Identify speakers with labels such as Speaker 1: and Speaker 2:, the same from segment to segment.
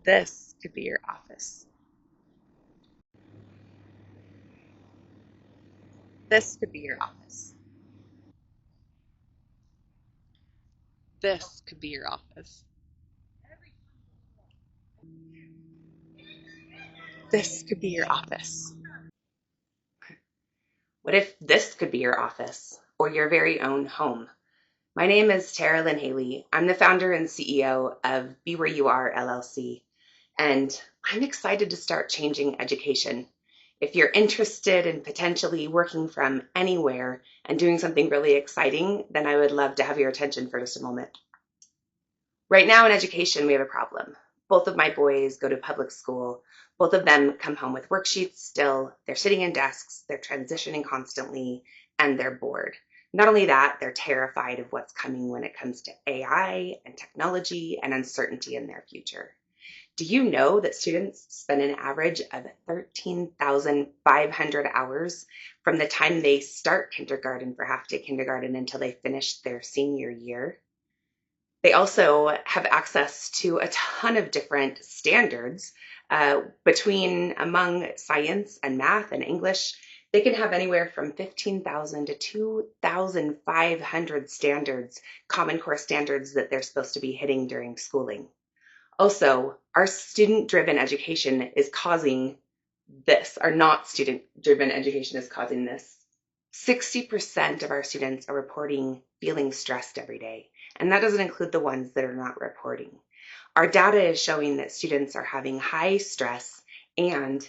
Speaker 1: This could be your office. This could be your office. This could be your office. This could be your office.
Speaker 2: What if this could be your office or your very own home? My name is Tara Lynn Haley. I'm the founder and CEO of Be Where You Are LLC, and I'm excited to start changing education. If you're interested in potentially working from anywhere and doing something really exciting, then I would love to have your attention for just a moment. Right now in education, we have a problem. Both of my boys go to public school. Both of them come home with worksheets still. They're sitting in desks, they're transitioning constantly, and they're bored. Not only that, they're terrified of what's coming when it comes to AI and technology and uncertainty in their future. Do you know that students spend an average of 13,500 hours from the time they start kindergarten for half day kindergarten until they finish their senior year? They also have access to a ton of different standards among science and math and English. They can have anywhere from 15,000 to 2,500 standards, Common Core standards that they're supposed to be hitting during schooling. Also, our student-driven education is causing this. Our not student-driven education is causing this. 60% of our students are reporting feeling stressed every day, and that doesn't include the ones that are not reporting. Our data is showing that students are having high stress and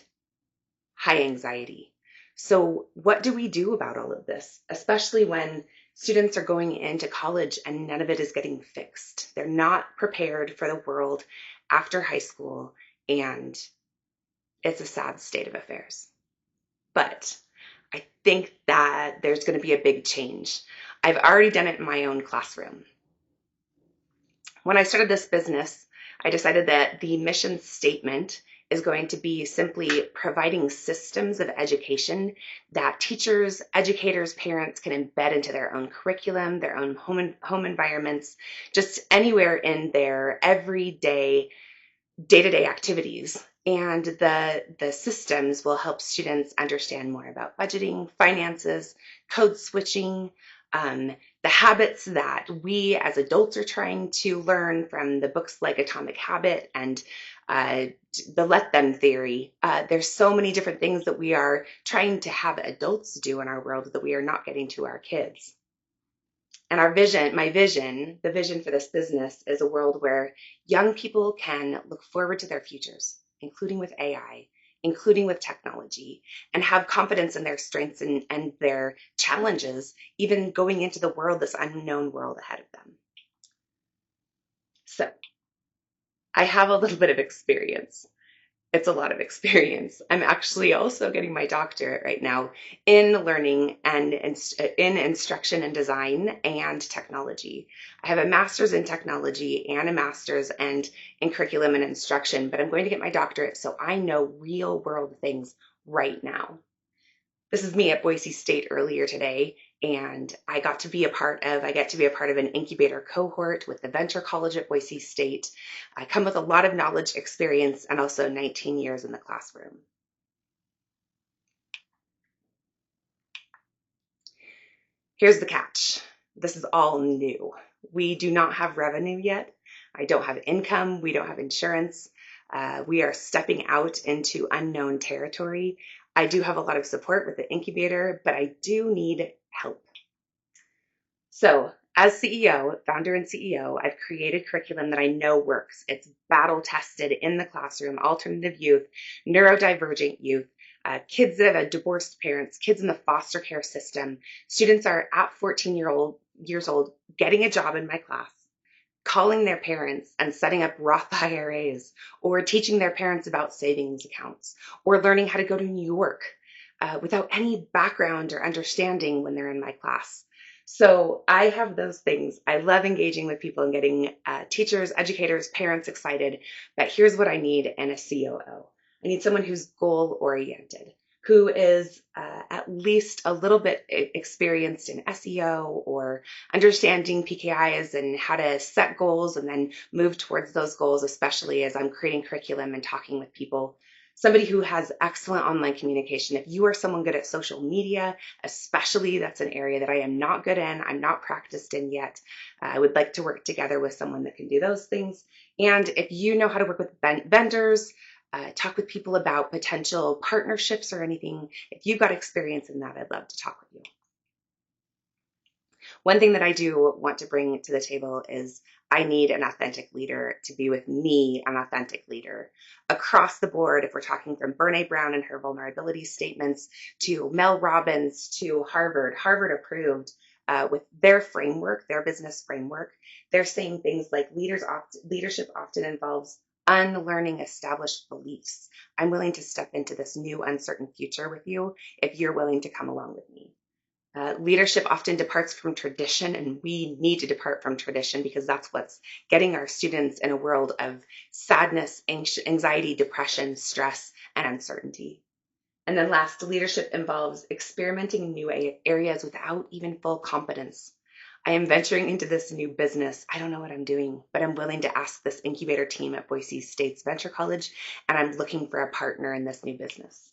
Speaker 2: high anxiety. So what do we do about all of this, especially when students are going into college and none of it is getting fixed? They're not prepared for the world after high school, and it's a sad state of affairs. But I think that there's going to be a big change. I've already done it in my own classroom. When I started this business, I decided that the mission statement is going to be simply providing systems of education that teachers, educators, parents can embed into their own curriculum, their own home environments, just anywhere in their everyday, day-to-day activities. And the systems will help students understand more about budgeting, finances, code switching, the habits that we as adults are trying to learn from the books like Atomic Habit and the Let Them theory. There's so many different things that we are trying to have adults do in our world that we are not getting to our kids. And the vision for this business is a world where young people can look forward to their futures, including with AI, including with technology, and have confidence in their strengths and their challenges, even going into the world, this unknown world ahead of them. So I have a little bit of experience. It's a lot of experience. I'm actually also getting my doctorate right now in learning and in instruction and design and technology. I have a master's in technology and a master's in curriculum and instruction, but I'm going to get my doctorate so I know real world things right now. This is me at Boise State earlier today, and I get to be a part of an incubator cohort with the Venture College at Boise State. I come with a lot of knowledge, experience, and also 19 years in the classroom. Here's the catch. This is all new. We do not have revenue yet. I don't have income. We don't have insurance. We are stepping out into unknown territory. I do have a lot of support with the incubator, but I do need help. So as CEO, founder and CEO, I've created curriculum that I know works. It's battle tested in the classroom, alternative youth, neurodivergent youth, kids that have divorced parents, kids in the foster care system. Students are at 14 years old getting a job in my class, calling their parents and setting up Roth IRAs, or teaching their parents about savings accounts, or learning how to go to New York without any background or understanding when they're in my class. So I have those things. I love engaging with people and getting teachers, educators, parents excited. But here's what I need in a COO. I need someone who's goal-oriented, who is at least a little bit experienced in SEO or understanding PKIs and how to set goals and then move towards those goals, especially as I'm creating curriculum and talking with people. Somebody who has excellent online communication. If you are someone good at social media, especially, that's an area that I am not good in, I'm not practiced in yet. I would like to work together with someone that can do those things. And if you know how to work with vendors, talk with people about potential partnerships or anything, if you've got experience in that, I'd love to talk with you. One thing that I do want to bring to the table is I need an authentic leader to be with me, an authentic leader. Across the board, if we're talking from Brene Brown and her vulnerability statements to Mel Robbins to Harvard approved with their framework, their business framework, they're saying things like leadership often involves unlearning established beliefs. I'm willing to step into this new uncertain future with you if you're willing to come along with me. Leadership often departs from tradition, and we need to depart from tradition because that's what's getting our students in a world of sadness, anxiety, depression, stress, and uncertainty. And then last, leadership involves experimenting in new areas without even full competence. I am venturing into this new business. I don't know what I'm doing, but I'm willing to ask this incubator team at Boise State's Venture College, and I'm looking for a partner in this new business.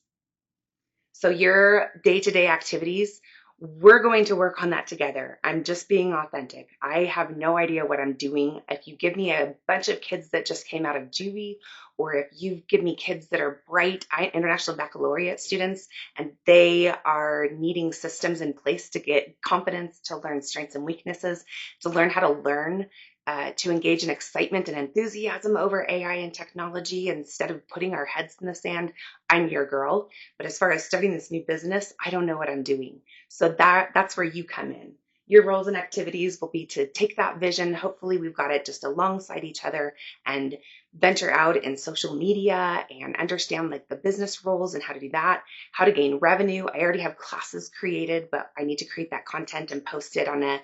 Speaker 2: So your day-to-day activities, we're going to work on that together. I'm just being authentic. I have no idea what I'm doing. If you give me a bunch of kids that just came out of juvie, or if you give me kids that are bright international baccalaureate students and they are needing systems in place to get confidence, to learn strengths and weaknesses, to learn how to learn, to engage in excitement and enthusiasm over AI and technology instead of putting our heads in the sand, I'm your girl. But as far as starting this new business, I don't know what I'm doing. So that's where you come in. Your roles and activities will be to take that vision. Hopefully we've got it just alongside each other and venture out in social media and understand like the business roles and how to do that, how to gain revenue. I already have classes created, but I need to create that content and post it on a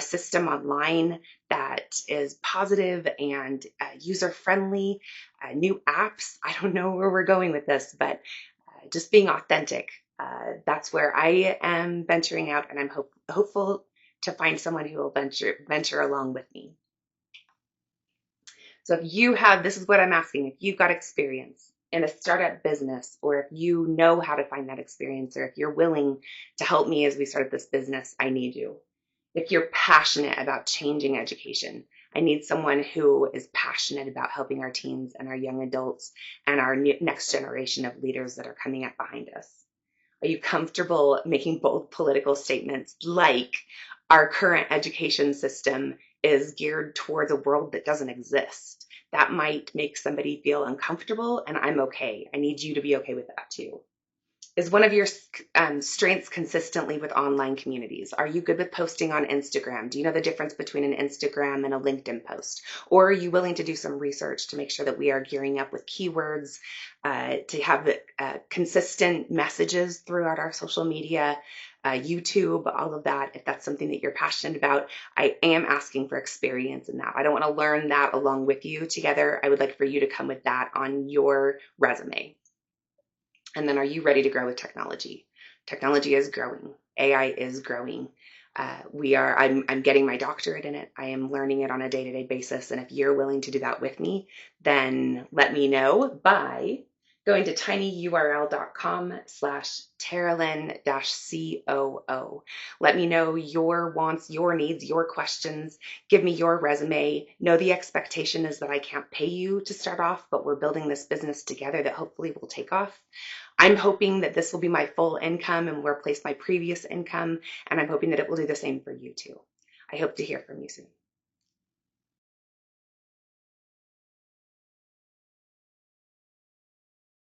Speaker 2: system online that is positive and user friendly. New apps. I don't know where we're going with this, but just being authentic. That's where I am venturing out, and I'm hopeful to find someone who will venture along with me. So if you have, this is what I'm asking, if you've got experience in a startup business, or if you know how to find that experience, or if you're willing to help me as we start this business, I need you. If you're passionate about changing education, I need someone who is passionate about helping our teens and our young adults and our next generation of leaders that are coming up behind us. Are you comfortable making bold political statements like our current education system is geared towards a world that doesn't exist? That might make somebody feel uncomfortable, and I'm okay. I need you to be okay with that too. Is one of your strengths consistently with online communities? Are you good with posting on Instagram? Do you know the difference between an Instagram and a LinkedIn post? Or are you willing to do some research to make sure that we are gearing up with keywords to have consistent messages throughout our social media, YouTube, all of that? If that's something that you're passionate about, I am asking for experience in that. I don't want to learn that along with you together. I would like for you to come with that on your resume. And then, are you ready to grow with technology? Technology is growing. AI is growing. I'm getting my doctorate in it. I am learning it on a day-to-day basis. And if you're willing to do that with me, then let me know by going to tinyurl.com/Teralyn-COO. Let me know your wants, your needs, your questions. Give me your resume. Know the expectation is that I can't pay you to start off, but we're building this business together that hopefully will take off. I'm hoping that this will be my full income and will replace my previous income, and I'm hoping that it will do the same for you too. I hope to hear from you soon.